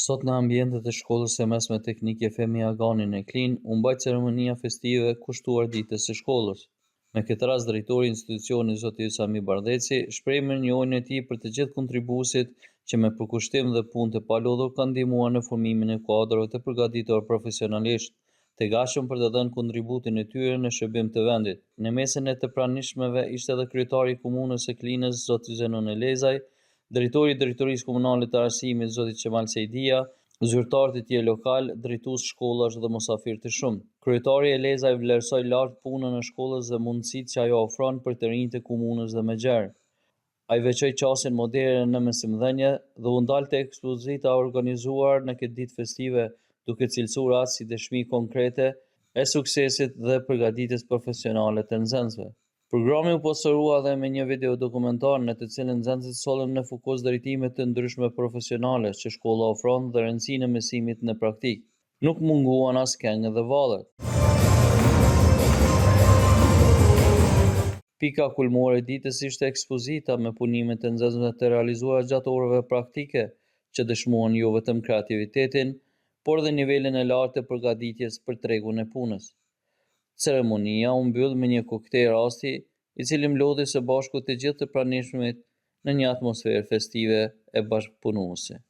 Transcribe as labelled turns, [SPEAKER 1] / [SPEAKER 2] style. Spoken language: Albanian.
[SPEAKER 1] Sot në ambientet e shkollës së mesme teknike Femi Agani në Klin, u mbajt ceremonia festive kushtuar ditës së shkollës. Me këtë rast drejtori i institucionit Zoti Sami Bardheci shpreh mirënjohjen e tij për të gjithë kontribuesit që me përkushtim dhe punë të palodhur kanë ndihmuar në formimin e kuadrove të përgatitur profesionalisht, të gatshëm për të dhënë kontributin e tyre në shërbim të vendit. Në mesën e të pranishmëve ishte edhe kryetari i komunës së Klinës Zoti Zenon Elezaj, drejtori i Drejtorisë Komunale të Arsimit Zoti Qemal Sejdia, zyrtarët e tjerë lokal, drejtues shkollash dhe mosafirë të shumë. Kryetari Elezaj vlerësoi lart punën e shkollës dhe mundësitë që ajo ofron për të rinjtë e komunës dhe me gjerë. Ai veçoi qasjen moderne në mësimdhënie dhe u ndal te ekspozita organizuar në këtë ditë festive, duke cilësuar atë si dëshmi konkrete e suksesit dhe përgatitjes profesionale të nxënësve. Programi u pastorua dhe me një video dokumentar në të cilin nxënësit sollën në fokus drejtime të ndryshme profesionale që shkolla ofron dhe rëndësinë e mësimit në praktik. Nuk munguan as këngë dhe vallet. Pika kulmore e ditës ishte ekspozita me punimet e nxënësve të realizuara gjatë orëve praktike, që dëshmuan jo vetëm kreativitetin, por dhe nivelin e lartë të përgatitjes për tregun e punës. Ceremonia u mbyll me një koktejl rasti, i cili mlodhi së bashku të gjithë të pranishmit në një atmosferë festive e bashkëpunuese.